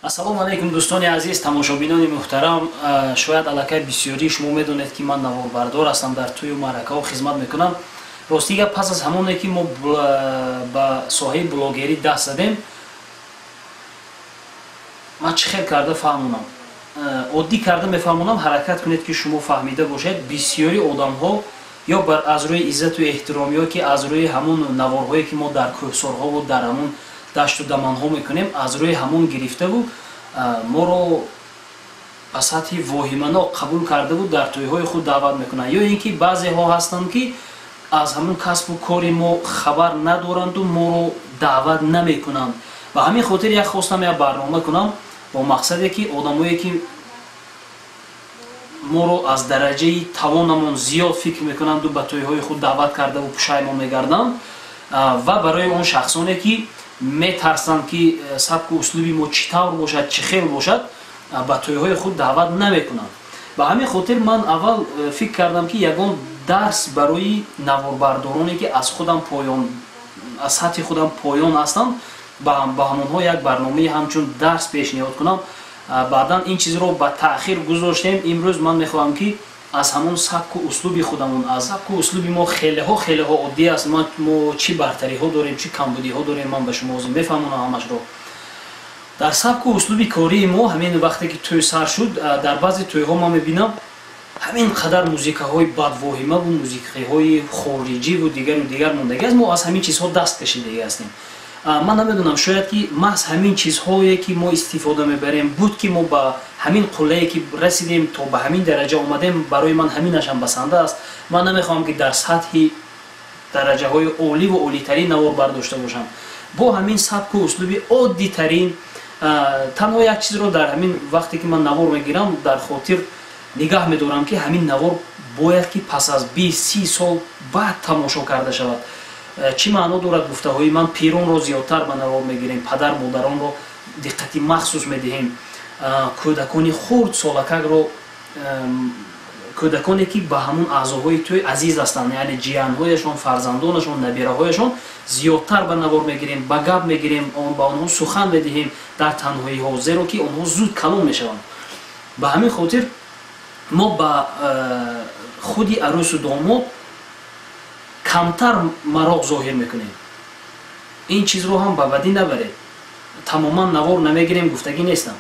ассалому алайкум дӯстони азиз, тамошобинони муҳтарам. Шояд аллакай бисёри шумо медонед ки ман наворбардор ҳастам, дар тӯю маъракаҳо хизмат мекунам. Ростига пас аз ҳамоне ки мо ба соҳаи блогерӣ даст задем, ман чӣ хел карда фаҳмонам, оддӣ карда мефаҳмонам, ҳаракат кунед ки шумо фаҳмида бошед. Бисёри одамҳо ё аз рӯи иззату эҳтиром, ё ки аз рӯи ҳамон наворҳое ки мо дар кӯҳсорҳову дар ҳамон дашту даманҳо мекунем, аз рӯи ҳамон гирифтаву моро ба сатҳи воҳиманок қабул кардаву дар тӯйҳои худ даъват мекунанд, ё ин ки баъзеҳо ҳастанд ки аз ҳамон касбу кори мо хабар надоранду моро даъват намекунанд. Ба ҳамин хотир як хостам як барнома кунам бо мақсаде ки одамое ки моро аз дараҷаи тавонамон зиёд фикр мекунанду ба тӯйҳои худ даъват кардаву пушаймон мегарданд, ва барои он шахсоне ки метарсанд ки сабку услуби мо чӣ тавр бошад, чӣ хел бошад, ба тӯйҳои худ даъват намекунанд. Ба ҳамин хотир ман аввал фикр кардам ки ягон дарс барои наворбардороне ки аз сатҳи худам поён ҳастанд, ба ҳамонҳо як барномаи ҳамчун дарс пешниҳод кунам. Баъдан ин чизро ба таъхир гузоштем. Имрӯз ман мехоҳам ки аз ҳамон сабку услуби худамон, аз сабку услуби мо хелеҳо оддӣ аст, мо чӣ бартариҳо дорем, чӣ камбудиҳо дорем, ман ба шумо ҳозир мефаҳмонам ҳамашро. Дар сабку услуби кории мо ҳамин вақте ки тӯй сар шуд, дар баъзе тӯйҳо ман мебинам ҳамин қадар музикаҳои бадвоҳимаву музикаҳои хориҷиву дигар мондагӣ аст. Мо аз ҳамин чизҳо даст кашидагӣ ҳастем. Ман намедонам, шояд ки маҳз ҳамин чизҳое ки мо истифода мебарем, буд ки мо ба ҳамин қуллае ки расидем, то ба ҳамин дараҷа омадем, барои ман ҳаминашам басанда аст. Ман намехоҳам ки дар сатҳи дараҷаҳои оливу олитарин навор бардошта бошам. Бо ҳамин сабку услуби оддитарин, танҳо як чизро дар ҳамин вақте ки ман навор мегирам дар хотир нигаҳ медорам ки ҳамин навор бояд ки пас аз 20-30 сол баъд тамошо карда шавад. Чӣ маъно дорад гуфтаҳои ман? Пиронро зиёдтар ба навор мегирем, падар модаронро диққати махсус медиҳем, кӯдакони хурд солакакро, кӯдаконе ки ба ҳамон аъзоҳои тӯй азиз ҳастанд, яъне ҷиянҳояшон, фарзандонашон, набираҳояшон зиёдтар ба навор мегирем, ба гап мегирем, ба онҳо сухан медиҳем дар танҳоиҳо, зеро ки онҳо зуд калон мешаванд. Ба ҳамин хотир мо ба худи арӯсу домод камтар мароғ зоҳир мекунем. Ин чизро ҳам ба бадӣ набаред. Тамоман навор намегирем гуфтагӣ нестам.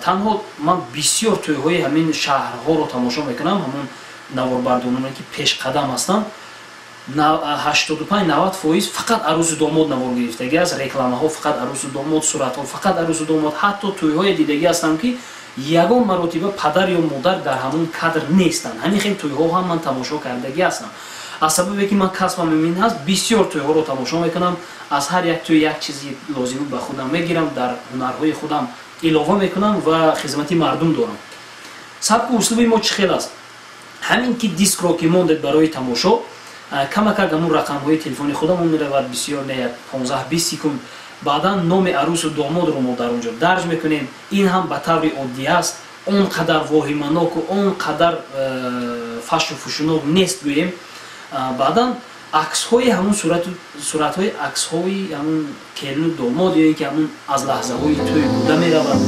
Танҳо ман бисёр тӯйҳои ҳамин шаҳрҳоро тамошо мекунам, ҳамон наворбардороне ки пешқадам ҳастанд. 85-90% фақат арӯсу домод навор гирифтагӣ аст, рекламаҳо фақат арӯсу домод, суратҳо фақат арӯсу домод, ҳатто тӯйҳое дидагӣ ҳастанд ки ягон маротиба падар ё модар дар ҳамон кадр нестанд. ҳамин хел тӯйҳо ҳам ман тамошо кардагӣ ҳастам. аз сабабе ки ман касбам ин ҳаст, бисёр тӯйҳоро тамошо мекунам, аз ҳар як тӯй як чизи лозимӣ ба худам мегирам, дар ҳунарҳои худам илова мекунам ва хизмати мардум дорам. сабку услуби мо чӣ хел аст? ҳамин ки дискро ки мондед барои тамошо, камакак ҳамон рақамҳои телефони худамон меравад, бисёр не 15-20 секунд. баъдан номи арӯсу домодро мо дар онҷо дарҷ мекунем. ин ҳам ба таври оддӣ аст, он қадар воҳиманоку он қадар фашу фушунок нест гӯем. баъдан аксҳои ҳамон суратҳои аксҳои ҳамон келину домод ё ин ки ҳамон аз лаҳзаҳои тӯй буда меравад.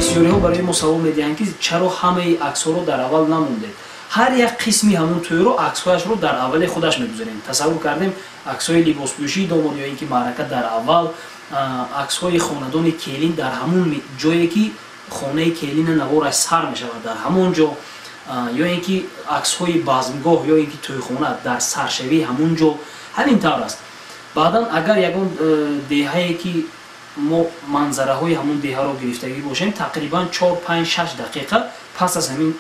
бисёриҳо барои мо савол медиҳанд ки чаро ҳамаи аксҳоро дар аввал намондед. ҳар як қисми ҳамон тӯйро аксҳояшро дар аввали худаш мегузорем. тасаввур кардем аксҳои либоспӯшии домод ё ин ки маърака дар аввал, аксҳои хонадони келин дар ҳамон ҷое ки хонаи келина навораш сар мешавад, дар ҳамон ҷо, ё ин ки аксҳои базмгоҳ ё ин ки тӯйхона дар саршавии ҳамон ҷо. ҳамин тавр аст. баъдан агар ягон деҳае ки мо манзараҳои ҳамун деҳаро гирифтагӣ бошем, тақрибан 4-5-6 дақиқа пас аз ҳамин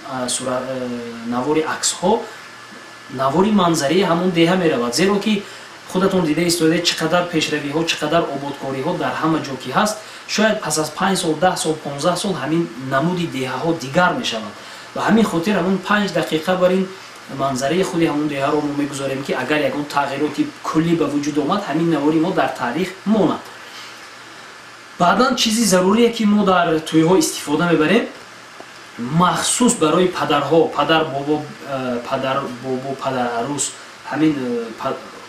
навори аксҳо навори манзараи ҳамун деҳа меравад, зеро ки худатон дида истодаед чӣ қадар пешравиҳо, чӣ қадар ободкориҳо дар ҳама ҷо ки ҳаст. Шояд пас аз 5 сол, 10 сол, 15 сол ҳамин намуди деҳаҳо дигар мешавад. Ба ҳамин хотир ҳамун 5 дақиқа бар ин манзараи худи ҳамун деҳаро мо мегузорем ки агар ягон тағйироти куллӣ ба вуҷуд омад, ҳамин навори мо дар таърих монад. баъдан чизи зарурие ки мо дар тӯйҳо истифода мебарем, махсус барои падарҳо, падар бобо, падар арӯс, ҳамин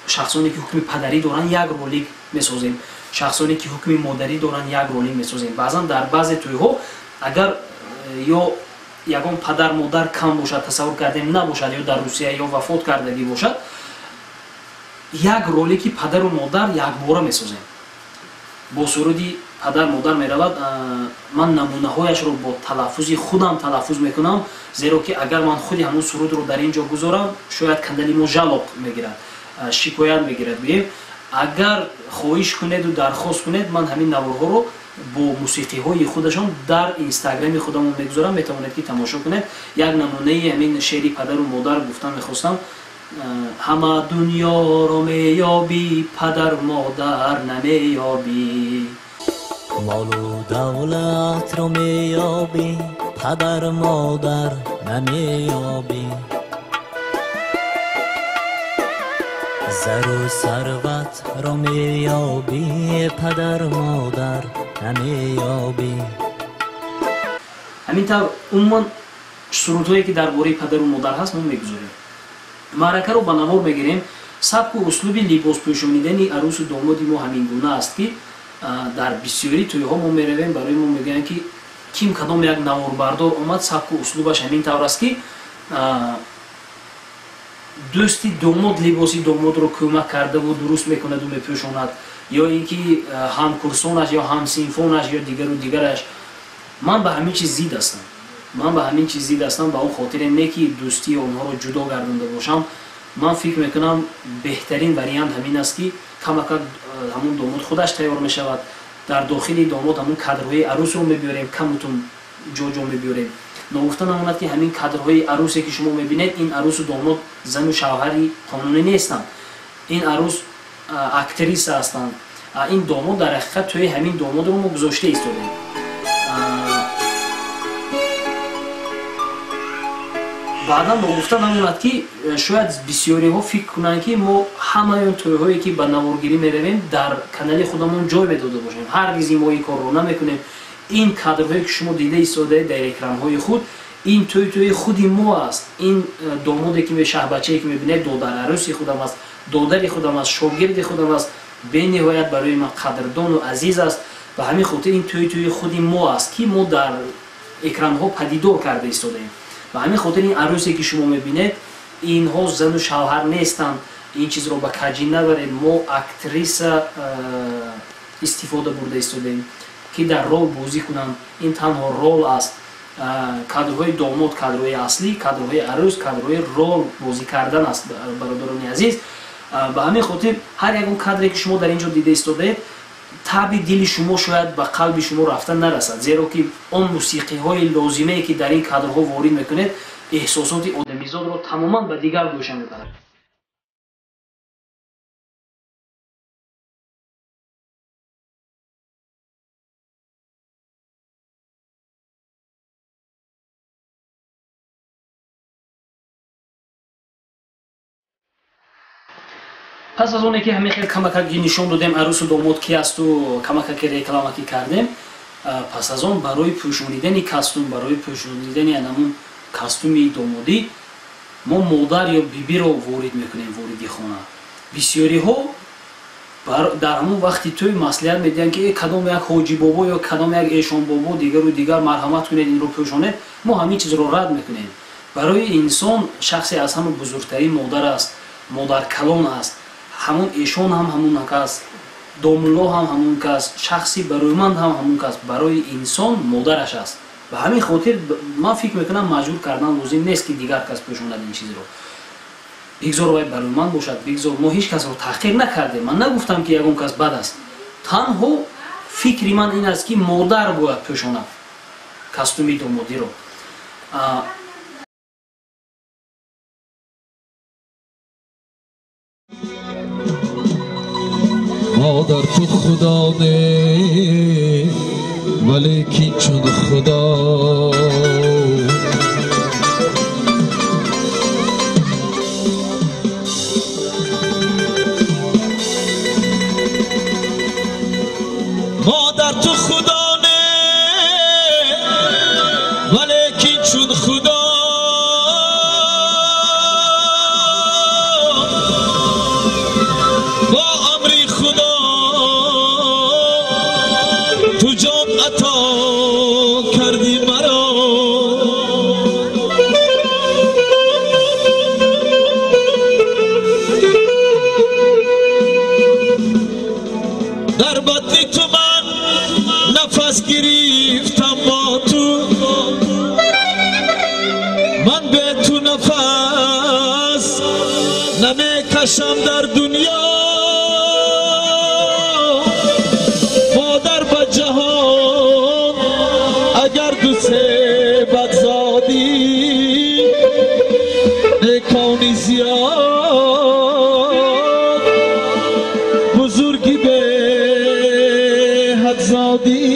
шахсоне ки ҳукми падарӣ доранд як ролик месозем, шахсоне ки ҳукми модарӣ доранд як ролик месозем. баъзан дар баъзе тӯйҳо агар ё ягон падар модар кам бошад, тасаввур кардем набошад, ё дар Русия ё вафот кардагӣ бошад, як ролики падару модар якбора месозем. бо суруди падар модар меравад. ман намунаҳояшро бо талаффузи худам талаффуз мекунам, зеро ки агар ман худи ҳамун сурудро дар ин ҷо гузорам, шояд канали мо жалоб мегирад, шикоят мегирад. бием агар хоҳиш кунеду дархост кунед, ман ҳамин наворҳоро бо мусиқиҳои худашон дар инстаграми худамон мегузорам, метавонед ки тамошо кунед. як намунаи ҳамин шеъри падару модар гуфтан мехостам: ҳама дунёро меёбӣ, падару модар намеёбӣ. молу давлатро меёбӣ, падар модар намеёбӣ. зару сарватро меёбӣ, падар модар намеёбӣ. ҳамин тавр умуман сурудҳое ки дар бораи падару модар ҳаст мо мегузорем. маъракаро ба навор мегирем. сабку услуби либоспӯшонидани арӯсу домоди мо ҳамин гуна аст ки дар бисёри тӯйҳо мо меравем, барои мо мегӯянд ки ким кадом як наворбардор омад, сабку услубаш ҳамин тавр аст ки дӯсти домод либоси домодро кӯмак кардаву дуруст мекунаду мепӯшонад, ё ин ки ҳамкурсонаш ё ҳамсинфонаш ё дигару дигараш. ман ба ҳамин чиз зид ҳастам. ба он хотире не ки дӯстии онҳоро ҷудо гардонда бошам. ман фикр мекунам беҳтарин вариант ҳамин аст ки камакак ҳамун домод худаш тайёр мешавад, дар дохили домод ҳамун кадрҳои арӯсро мебиёрем, камутум ҷо мебиёрем. ногуфта намонад ки ҳамин кадрҳои арӯсе ки шумо мебинед, ин арӯсу домод зану шавҳари қонунӣ нестанд, ин арӯс актриса ҳастанд, ин домод дар ҳақиқат тӯи ҳамин домодро мо гузошта истодем. баъдан ногуфта намонад ки шояд бисёриҳо фикр кунанд ки мо ҳамаён тӯйҳое ки ба наворгирӣ меравем дар канали худамон ҷой медода бошем. ҳаргиз ин мо ин корро намекунем. ин кадрҳое ки шумо дида истодаед дар экранҳои худ, ин тӯи худи мо аст. ин домоде ки шаҳбачае ки мебинед додарарӯси худам аст, додари худам аст, шогирди худам аст, бениҳоят барои ман қадрдону азиз аст. ба ҳамин хотир ин тӯи худи мо аст ки мо дар экранҳо падидор карда истодаем. ба ҳамин хотир ин арӯсе ки шумо мебинед, инҳо зану шавҳар нестанд. ин чизро ба каҷӣ набаред. мо актриса истифода бурда истодем ки дар рол бозӣ кунанд. ин танҳо рол аст. кадрҳои домод кадрҳои аслӣ, кадрҳои арӯс кадрҳои рол бозӣ кардан аст. бародарони азиз, ба ҳамин хотир ҳар ягон кадре ки шумо дар ин ҷо дида истодаед, таби дили шумо шояд ба қалби шумо рафта нарасад, зеро ки он мусиқиҳои лозимае ки дар ин кадрҳо ворид мекунед, эҳсосоти одамизодро тамоман ба дигар гӯша мебарад. пас аз оне ки ҳамин хел камакаки нишон додем арӯсу домод ки асту камакаки рекламаки кардем, пас аз он барои пӯшонидани костюм, барои пӯшонидани анамун костюми домодӣ мо модар ё бибиро ворид мекунем, вориди хона. бисёриҳо дар ҳамун вақти тӯй маслиҳат медиҳанд ки кадом як ҳоҷи бобо ё кадом як эшон бобо дигару дигар марҳамат кунед, инро пӯшонед. мо ҳамин чизро рад мекунем. барои инсон шахсе аз ҳама бузургтарин модар аст, модаркалон аст. ҳамун эшон ҳам ҳамун кас, домулло ҳам ҳамун кас, шахси бароиманд ҳам ҳамун кас. барои инсон модараш аст. ба ҳамин хотир ман фикр мекунам маҷбур кардан лозим нест ки дигар кас пӯшонад ин чизро. бигзор вай барои ман бошад, бигзор мо ҳеҷ касро таҳқиқ накардем. Ман нагуфтам ки ягон кас бад аст. Танҳо фикри ман ин аст ки модар бояд пӯшонад костюми домодиро. مادر تو خدا نه ولیکن چون خدا مادر تو خدا نه ولیکن چون خدا با امری خدا تو جان عطا کردی مرا در بطن تو من نفس گرفتم با تو من به تو نفس نمیکشم در دنیا مادر به جهان اگر دوست بدزادی نکانی زیاد بزرگی به حد زادی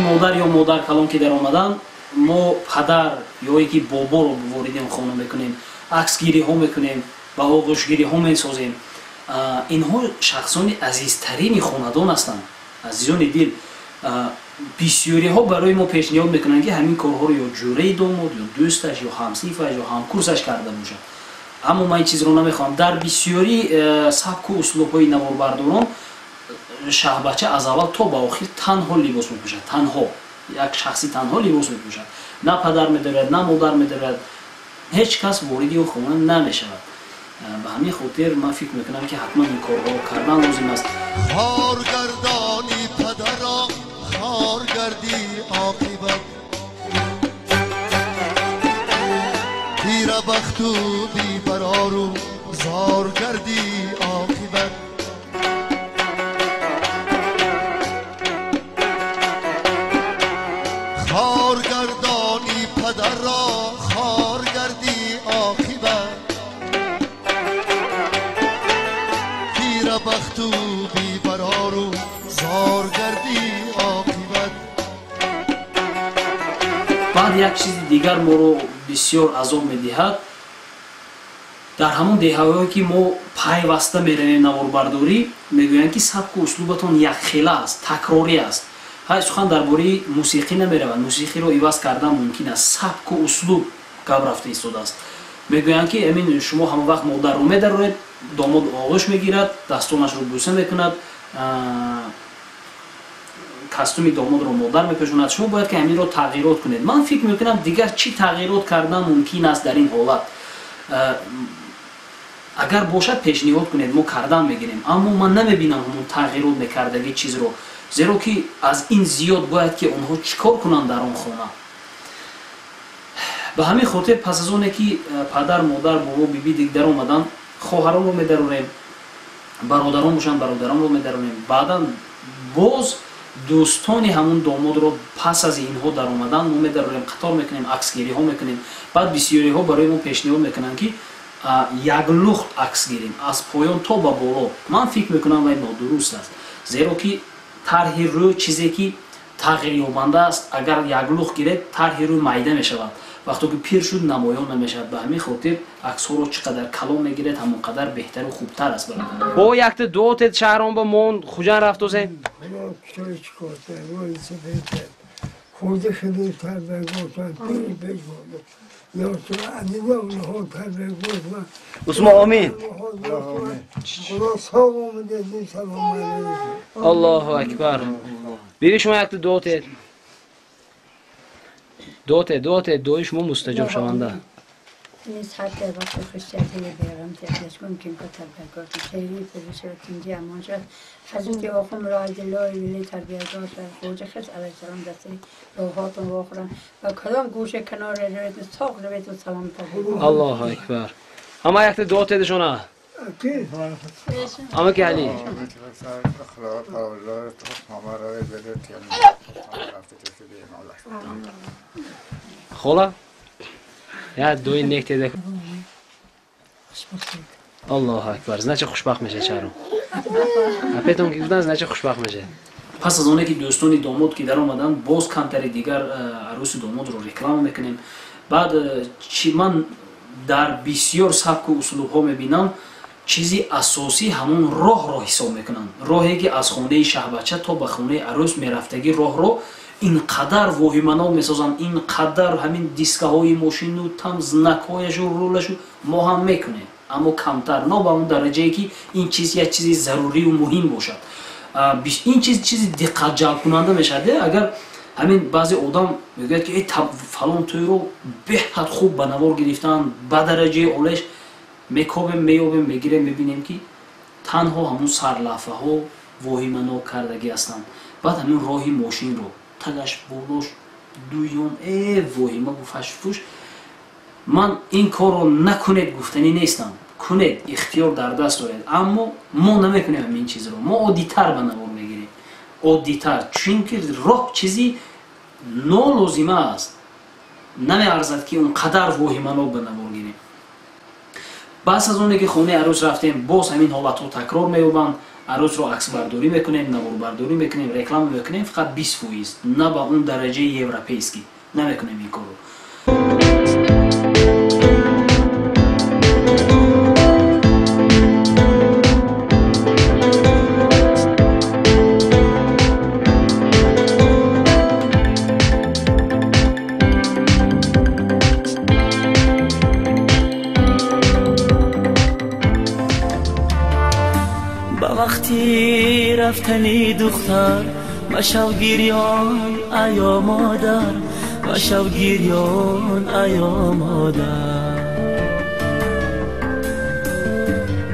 مادر یا مادر کلان که در آمدن ما پدر یا یکی بابا رو واردیم خانه میکنیم، عکسگیری ها میکنیم، با آغوشگیری ها میسازیم. اینها شخصان عزیزترین خاندان هستند. عزیزان دل بسیاری ها برای ما پیشنهاد میکنن که همین کارها رو یا جوره داماد یا دوستش یا همسیفش یا همکورسش کرده باشه. اما من این چیز رو نمیخوام. در بسیاری سبک و اسلوب های نواربرداران شهبچه از اول تا به آخر تنها لباس میپوشد. تنها یک شخصی تنها لباس میپوشد. نه پدر میدارد نه مادر میدارد. هیچ کس واردی اون خانه نمیشود. به همین خاطر من فکر میکنم که حتما این کارها کردن لازم است. خارگردانی پدرا خارگردی عاقبت بیر بخت و بی برار و زارگردی عاقبت خارگردانی پدرا خارگردی عاقبت بیر بخت و بی برار و زارگردی عاقبت یک چیز دیگر ما رو بسیار عذاب می‌دهد. در همون دهه‌هایی که ما پیوسته می‌رویم نواربرداری میگویند که سبک و اسلوبتون یک خیله است، تکراری است. های سخن درباره موسیقی نمی‌روند. موسیقی رو عوض کردن ممکن است. سبک و اسلوب گپ رفته ایستاده است. میگویند که امین شما همون وقت مادر رو می‌دارید، داماد آغوش می‌گیرد، دستانش رو بوسه می‌کند، کاستومی داماد رو مادر می‌پوشاند. شما باید که همین رو تغییرات کنید. من فکر می‌کنم دیگر چی تغییرات کردن ممکن است در این حالت. اگر باشد پیشنهاد کنید ما کردن میگیریم، اما من نمیبینم همون تغییرات میکردگی چیز رو، زیرا که از این زیاد باید که اونها چیکار کنن در اون خانه. به همین خاطر پس از اونه که پدر مادر بابا بیبی دیگه در اومدن، خواهران رو میدرونیم، برادران باشن برادران رو میدرونیم، بعدا باز دوستانی همون داماد رو پس از اینها در اومدن ما میدرونیم، قطار میکنیم، عکسگیری ها میکنیم. بعد بسیاری ها برای ما پیشنهاد میکنن که یک لخت عکس گیریم از پایان تا به بالا. من فکر میکنم این نادرست است، زیرا که طرح روی چیزی که تغییر یابنده است، اگر یک لخت گیرید طرح روی میده میشود، وقتی که پیر شد نمایان نمیشود. به همین خاطر عکس ها رو چقدر کلام میگیرید همونقدر بهتر و خوبتر است. با یک تا دو تا شهران با مون خوجان رفت حسین خود خیلی تر بگوشن پیش بگوشن یا تو عدیده اونها تر بگوشن اسما آمین. خدا سلام آمده دی سلام علیکم. الله اکبر. بیری شما یک دو تا دوی شما مستجاب شونده. نیست حتی وقت خوشیتی بیارم تیش ممکن که تربیت شهری پدرشو تینجی امان شد حضرت آخم را عدلای ولی تربیت داشت خوجه خیلی علیه سلام دستی روحاتون واخرن و کدام گوشه کنار رویت ساق رویت و سلام تبود. الله اکبر. اما یک دو تا شونه اما که علی خولا یا دوی نیک تیده الله اکبر. زنچه خوشبخت میشه چرا اپیتون که بودن زنچه خوشبخت میشه. پس از اونه که دوستانی داماد که در آمدن باز کمتر دیگر عروس داماد رو رکلام میکنیم. بعد چی من در بسیار سبک و اسلوب ها میبینم چیزی اساسی همون راه حساب میکنن. راهی که از خانه شهبچه تا به خانه عروس میرفتگی راه رو اینقدر واهمانه میسازن، اینقدر همین دیسکه های ماشین و تمزنک هایش و رولش ما هم میکنیم، اما کمتر، نه به اون درجه که این چیز یک چیزی ضروری و مهم باشد. این چیز دقت جلب کننده میشه. اگر همین بعضی آدم میگه که فلان توی رو بهت خوب به نوار گرفتن به درجه اولش میکوبیم میابیم میگیریم میبینیم که تنها همون سرلافه ها واهمانه کردگی هستند. بعد همین راهی ماشین رو تگش بولوش دویون واهمه گفش فوش. من این کار رو نکنید گفتنی نیستم، کنید، اختیار در دست دارید، اما ما نمیکنیم همین چیز رو. ما عادی‌تر به نوار میگیریم، عادی‌تر، چون که راه چیزی نالازمه است، نمیارزد که اونقدر واهمانه به نوار گیریم. بس از اونه که خونه عروس رفتیم باز همین حالت رو تکرار می‌یابند. عروس رو عکس برداری میکنیم، نوار برداری میکنیم، رکلام میکنیم، فقط 20%، نه با اون درجه اروپایی نمیکنیم این کارو. وقتی رفتنی دختر مشو گریان ایا مادر، مشو گریان ایا مادر.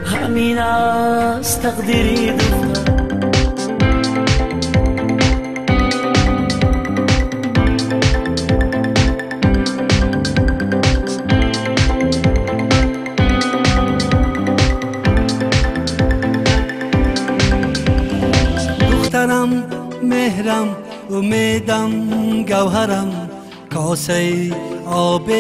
همین است تقدیری دختر. مهرم امیدم گوهرم کاسه آب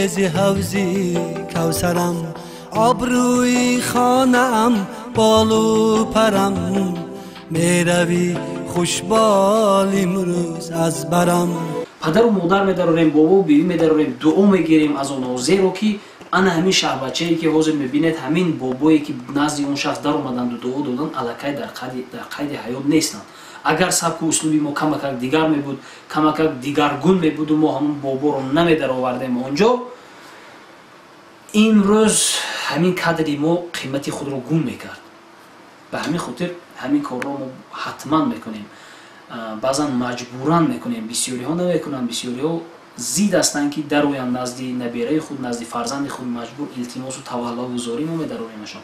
ز حوضی کوثرم آبروی خانه‌ام بالو پرم میروی خوشبال امروز از برم. падару модар медарорем, бобо биби медарорем, дуо мегирем аз онҳо, зеро ки ана ҳамин шаҳбачае ки ҳозир мебинед, ҳамин бобое ки назди он шахс даромаданду дуо додан, аллакай дар қайди ҳаёт нестанд. агар сабку услуби мо камакак дигар мебуд, камакак дигаргун мебуду мо ҳамон боборо намедаровардем онҷо, имрӯз ҳамин кадри мо қимати худро гум мекард. ба ҳамин хотир ҳамин корро мо ҳатман мекунем, баъзан маҷбуран мекунем, бисёриҳо намекунанд, бисёриҳо зид ҳастанд ки дароянд назди набираи худ, назди фарзанди худ маҷбур илтимосу таваллугузорӣ мо медароремашон.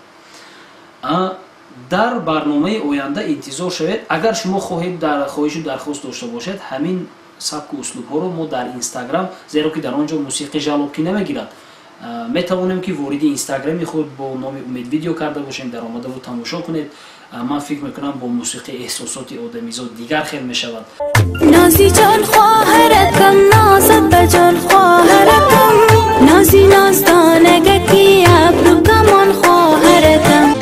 дар барномаи оянда интизор шавед, агар шумо хоҳед хоҳишу дархост дошта бошед, ҳамин сабку услубҳоро мо дар инстаграм, зеро ки дар он ҷо мусиқи жалобки намегирад, метавонем ки вориди инстаграми худ бо номи умед видео карда бошем, дар омадаву тамошо кунед. ман фикр мекунам бо мусиқи эҳсосоти одамизод дигар хел мешавад. نازی جان خواهرتم نازت جان خواهرتم نازی نازدانگه کی ابرو کمان خواهرتم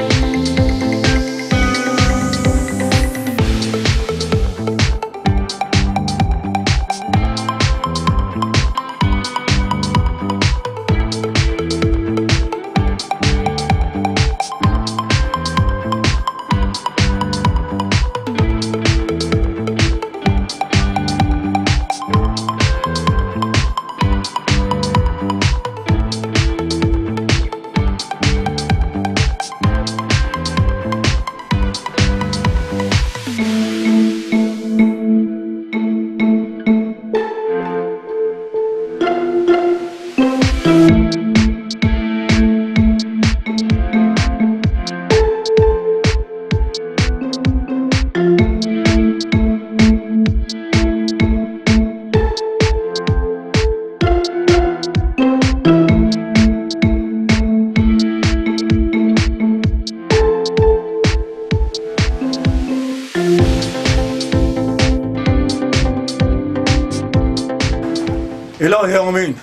الهی آمین.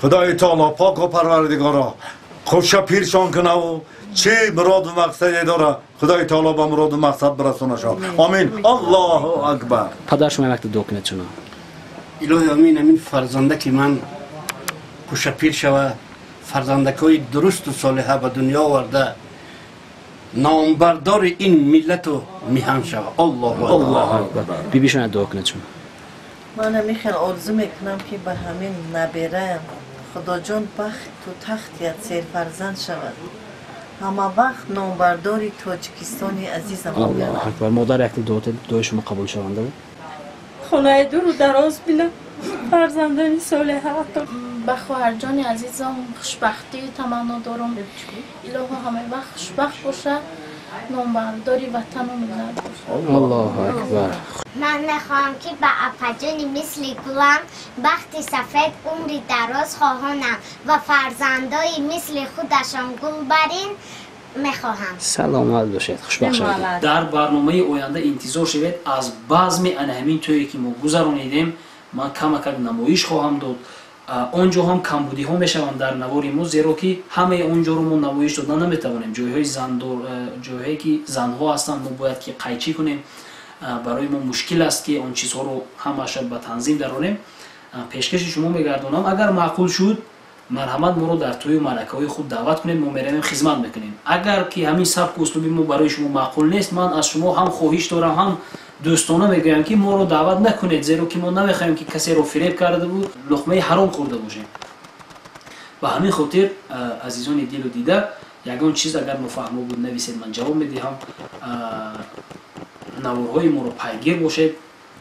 خدای تعالی پاک و پروردگارا خوش پیرشان کنه و چه مراد و مقصدی داره خدای تعالی با مراد و مقصد برسونه شد. آمین. الله اکبر. پدر شما وقت دعا کنید شما. الهی آمین. امین فرزنده که من خوش پیر شوه، فرزندکای درست و صالحه به دنیا آورده، نامبردار این ملت و میهن شوه. الله اکبر. بیبی شما دعا کنید شما. من همیشه آرزو میکنم که به همین نبیره خدا جان بخت و تختیت سیر فرزند شود، همه وقت نامبرداری تاجیکستانی عزیزم. الله اکبر. مادر یک دعای شما قبول شونده بود؟ خونه دور و دراز بینم، فرزندانی صالحه عطا به خواهر جان عزیزم خوشبختی تمنا دارم. الهی همه وقت خوشبخت باشه، نامبرداری وطن و ملت باشه. الله اکبر. من میخوام که به اپاجانی مثل گلم بخت سفید عمری دراز خواهانم و فرزندای مثل خودشان گل برین میخواهم. سلامت باشید، خوشبخت شوید. در برنامه آینده انتظار شوید از بزم همین تویی که ما گذرانیدیم من کمک نمایش خواهم داد. آنجا هم کمبودی ها میشوند در نواری ما، زیرا که همه آنجا رو ما نمایش دادن نمیتوانیم. جایهایی که زنها هستند ما باید که قیچی کنیم. برای ما مشکل است که آن چیزها رو همش به تنظیم دراریم. پیشکش شما میگردونم اگر معقول شد مرحمت ما رو در توی ملکه‌های خود دعوت کنید، ما میرویم خدمت میکنیم. اگر که همین سبک و اسلوبی ما برای شما معقول نیست، من از شما هم خواهش دارم هم دوستانه میگویم که ما رو دعوت نکنید، زیرا که ما نمیخوایم که کسی رو فریب کرده بود لقمه حرام خورده باشیم. و همین خاطر عزیزان دل و دیده یگان چیز اگر مفهوم بود نویسید، من جواب میدهم. نوارهای ما رو پیگیر باشید.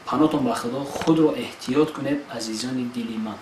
پناهتون به خدا، خود رو احتیاط کنید عزیزان دلی من.